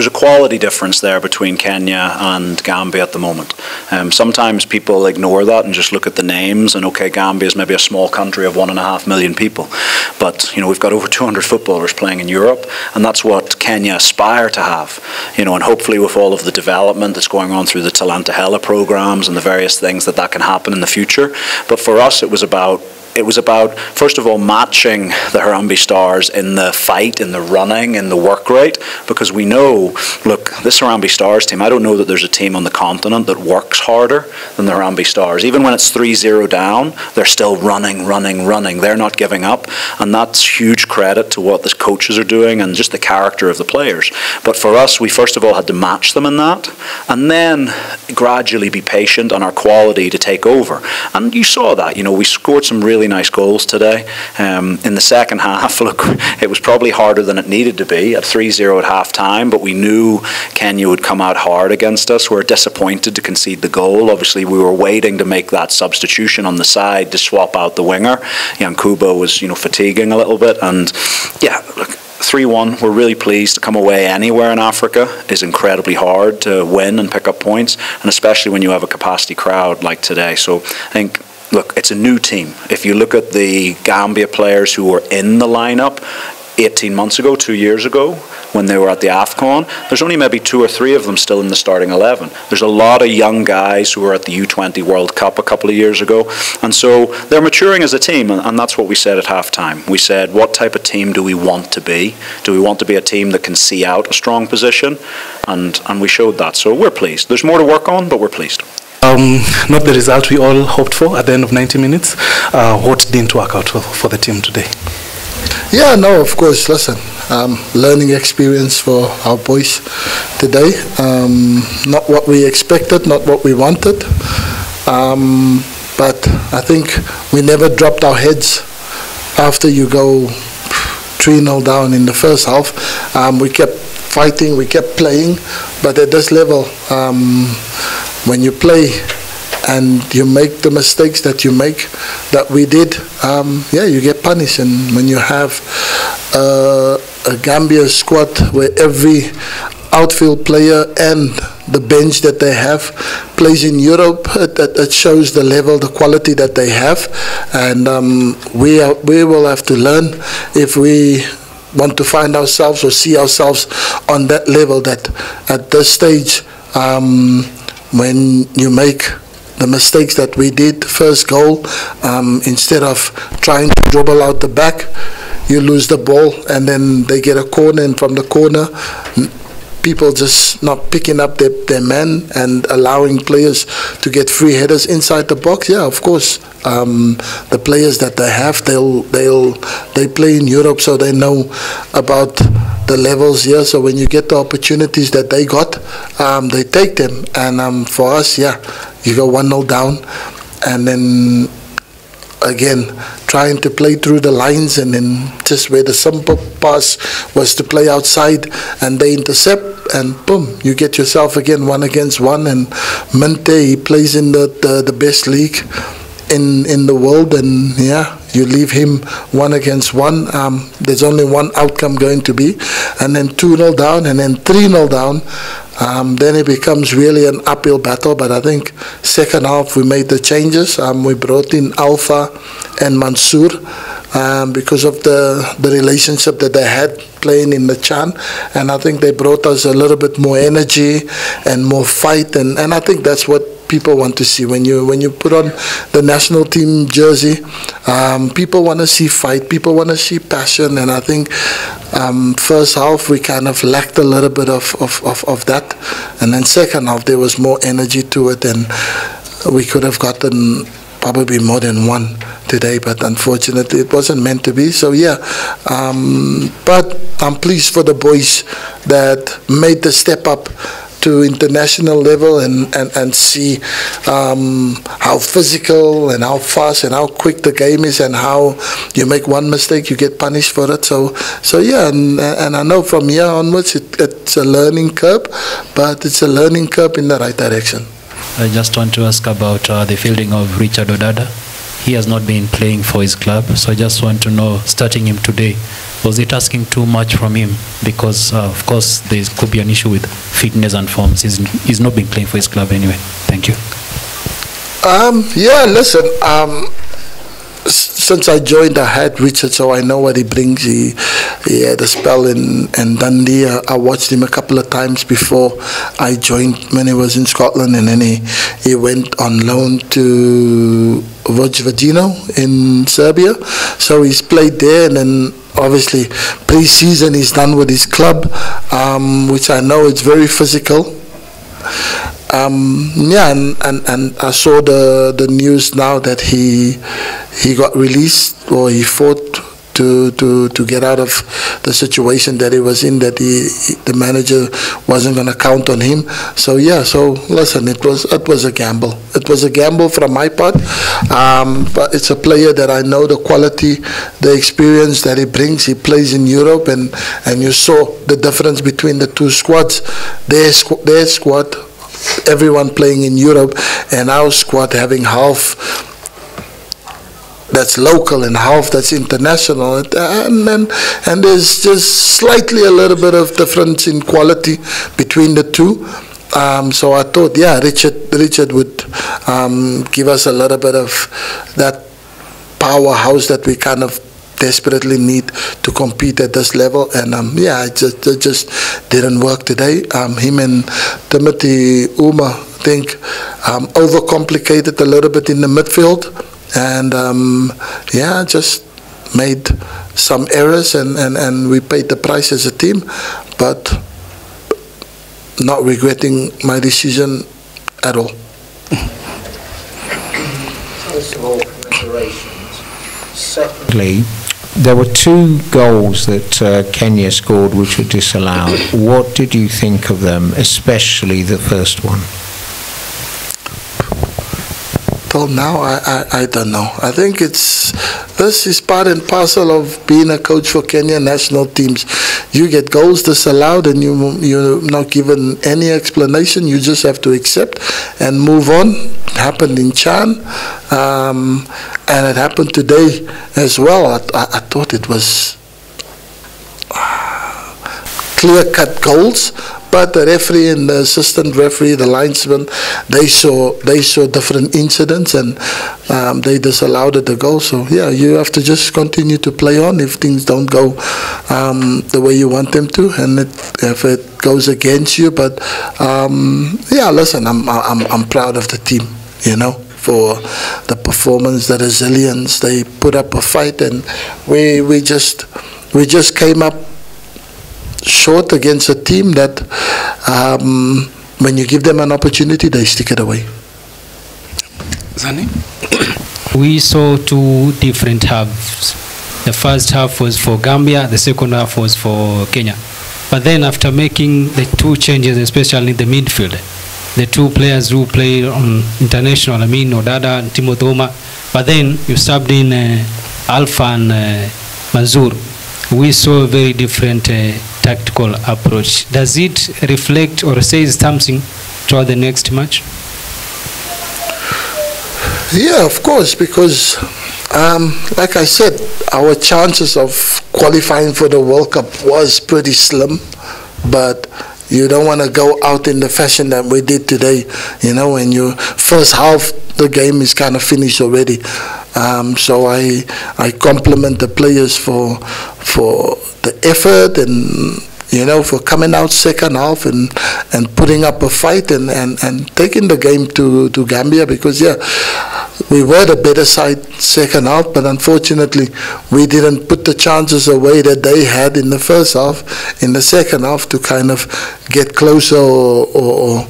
there's a quality difference there between Kenya and Gambia at the moment. Sometimes people ignore that and just look at the names, and okay, Gambia is maybe a small country of 1.5 million people, but you know, we've got over 200 footballers playing in Europe, and that's what Kenya aspire to have. You know, and hopefully with all of the development that's going on through the Talanta Hela programs and the various things that can happen in the future. But for us, it was about, first of all, matching the Harambee Stars in the fight, in the running, in the work rate, because we know, look, this Harambee Stars team, I don't know that there's a team on the continent that works harder than the Harambee Stars. Even when it's 3-0 down, they're still running. They're not giving up, and that's huge credit to what the coaches are doing and just the character of the players. But for us, we first of all had to match them in that, and then gradually be patient on our quality to take over. And you saw that, you know, we scored some really nice goals today. In the second half, look, it was probably harder than it needed to be at 3-0 at half time, but we knew Kenya would come out hard against us. We were disappointed to concede the goal. Obviously, we were waiting to make that substitution on the side to swap out the winger. Yankuba was, you know, fatiguing a little bit, and yeah, look, 3-1, we're really pleased. To come away anywhere in Africa is incredibly hard to win and pick up points, and especially when you have a capacity crowd like today. So I think, look, it's a new team. If you look at the Gambia players who were in the lineup 18 months ago, 2 years ago, when they were at the AFCON, there's only maybe 2 or 3 of them still in the starting 11. There's a lot of young guys who were at the U20 World Cup a couple of years ago, and so they're maturing as a team, and that's what we said at halftime. We said, what type of team do we want to be? Do we want to be a team that can see out a strong position? And we showed that, so we're pleased. There's more to work on, but we're pleased. Not the result we all hoped for at the end of 90 minutes. What didn't work out for the team today? Yeah, no, of course, listen, learning experience for our boys today. Not what we expected, not what we wanted. But I think we never dropped our heads after you go 3-0 down in the first half. We kept fighting, we kept playing, but at this level, when you play and you make the mistakes that you make, that we did, yeah, you get punished. And when you have a Gambia squad where every outfield player and the bench that they have plays in Europe, it shows the level, the quality that they have. And we will have to learn if we want to find ourselves or see ourselves on that level, that at this stage, when you make the mistakes that we did, first goal, instead of trying to dribble out the back, you lose the ball, and then they get a corner, and from the corner, people just not picking up their man and allowing players to get free headers inside the box. Yeah, of course, the players that they have, they play in Europe, so they know about the levels here. So when you get the opportunities that they got, they take them. And for us, yeah, you go 1-0 down, and then again trying to play through the lines, and then just where the simple pass was to play outside and they intercept, and boom, you get yourself again 1 against 1. And Mente, he plays in the best league in the world, and yeah, you leave him 1 against 1. There's only one outcome going to be, and then 2-0 down, and then 3-0 down. Then it becomes really an uphill battle. But I think second half we made the changes. We brought in Alpha and Mansour because of the relationship that they had playing in the Chan, and I think they brought us a little bit more energy and more fight, and I think that's what people want to see. When you put on the national team jersey, people want to see fight, people want to see passion, and I think first half we kind of lacked a little bit of that, and then second half there was more energy to it, and we could have gotten probably more than 1 today, but unfortunately it wasn't meant to be. So yeah, but I'm pleased for the boys that made the step up to international level, and see how physical and how fast and how quick the game is, and how you make one mistake you get punished for it. So yeah, and I know from here onwards it's a learning curve, but it's a learning curve in the right direction. I just want to ask about the fielding of Richard Odada. he has not been playing for his club. So I just want to know, starting him today, was it asking too much from him? Because, of course, there could be an issue with fitness and forms. He's not been playing for his club anyway. Thank you. Yeah, listen, since I joined, I had Richard, so I know what he brings. He had a spell in Dundee. I watched him a couple of times before I joined when he was in Scotland, and then he went on loan to Vojvodino in Serbia. So he's played there, and then obviously pre-season he's done with his club, which I know it's very physical. Yeah, and I saw the news now that he got released, or he fought to get out of the situation that he was in, that the manager wasn't going to count on him. So yeah, so listen, it was a gamble. It was a gamble from my part, but it's a player that I know the quality, the experience that he brings. He plays in Europe, and you saw the difference between the two squads. Their squad, everyone playing in Europe, and our squad having half that's local and half that's international, and there's just slightly a little bit of difference in quality between the two. So I thought, yeah, Richard would give us a little bit of that powerhouse that we kind of desperately need to compete at this level, and yeah, it just didn't work today. Him and Timothy Uma, I think, overcomplicated a little bit in the midfield, and yeah, just made some errors, and we paid the price as a team, but not regretting my decision at all. First of all, congratulations. Secondly, there were 2 goals that Kenya scored which were disallowed. What did you think of them, especially the first one? Till now, I don't know. I think this is part and parcel of being a coach for Kenya national teams. You get goals disallowed, and you're not given any explanation. You just have to accept and move on. It happened in Chan, and it happened today as well. I thought it was clear-cut goals, but the referee and the assistant referee, the linesman, they saw different incidents, and they disallowed the goal. So yeah, you have to just continue to play on if things don't go the way you want them to, and if it goes against you. But yeah, listen, I'm proud of the team, you know, for the performance, the resilience. They put up a fight, and we just came up short against a team that when you give them an opportunity, they stick it away. Zani? We saw 2 different halves. The first half was for Gambia, the second half was for Kenya. But then after making the 2 changes, especially in the midfield, the 2 players who play on international, I mean Odada and Timothy Uma, but then you subbed in Alpha and Manzoor. We saw a very different tactical approach. Does it reflect or say something toward the next match? Yeah, of course, because like I said, our chances of qualifying for the World Cup was pretty slim, but you don't want to go out in the fashion that we did today. You know, when you first half, the game is kind of finished already. So I compliment the players for the effort, and you know, for coming out second half and putting up a fight and taking the game to Gambia, because yeah, we were the better side second half, but unfortunately we didn't put the chances away that they had in the first half, in the second half, to kind of get closer or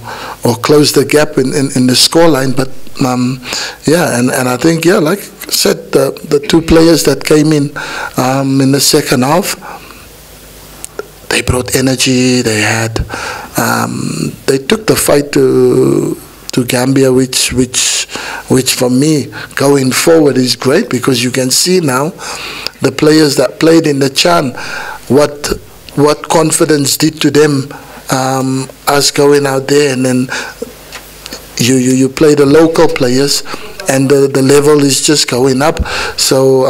close the gap in the scoreline. But yeah, and I think, yeah, like I said, the 2 players that came in the second half, they brought energy. They had, they took the fight to Gambia, which for me going forward is great, because you can see now the players that played in the Chan, what confidence did to them, us going out there, and then you play the local players, and the level is just going up. So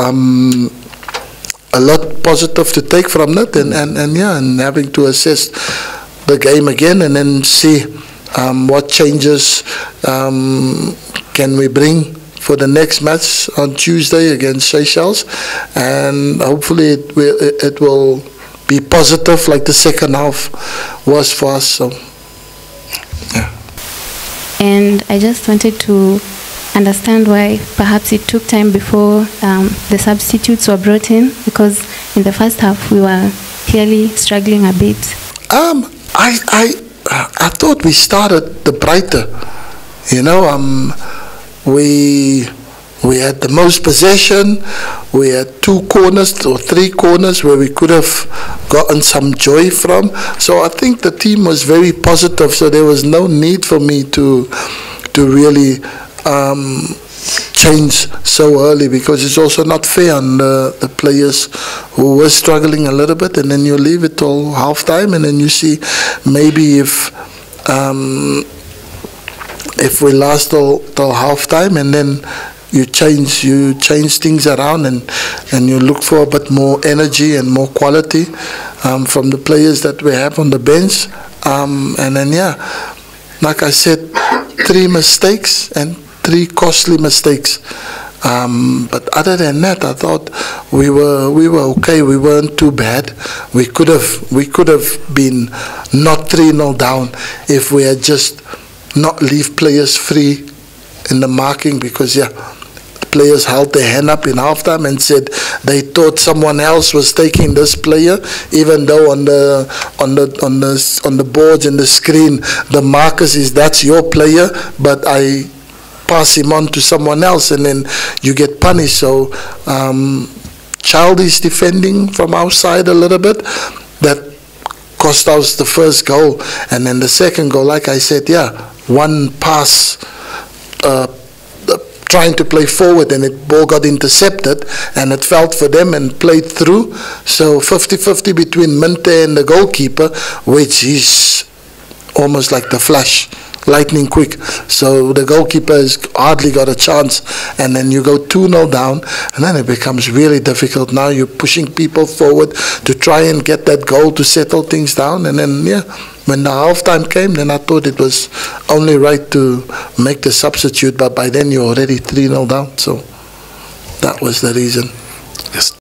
a lot positive to take from that, and having to assess the game again and then see what changes can we bring for the next match on Tuesday against Seychelles, and hopefully it will be positive like the second half was for us. So, yeah. And I just wanted to understand why perhaps it took time before the substitutes were brought in, because in the first half we were clearly struggling a bit. I thought we started the brighter, you know. We had the most possession. We had 2 corners or 3 corners where we could have gotten some joy from. So I think the team was very positive. So there was no need for me to really change so early, because it's also not fair on the players who were struggling a little bit, and then you leave it till halftime, and then you see maybe if we last till halftime, and then you change things around, and you look for a bit more energy and more quality from the players that we have on the bench, and then like I said, 3 mistakes and 3 costly mistakes. But other than that, I thought we were okay. We weren't too bad. We could have been not 3-0 down if we had just not leave players free in the marking, because the players held their hand up in halftime and said they thought someone else was taking this player, even though on the boards and the screen the markers is that's your player, but I pass him on to someone else, and then you get punished. So childish defending from our side a little bit, that cost us the first goal. And then the second goal, like I said, one pass trying to play forward, and it ball got intercepted, and it felt for them and played through. So 50-50 between Minte and the goalkeeper, which is almost like the Flash, lightning quick. So the goalkeeper has hardly got a chance, and then you go 2-0 down, and then it becomes really difficult. Now you're pushing people forward to try and get that goal to settle things down, and then when the halftime came, then I thought it was only right to make the substitute, but by then you're already 3-0 down, so that was the reason. Yes.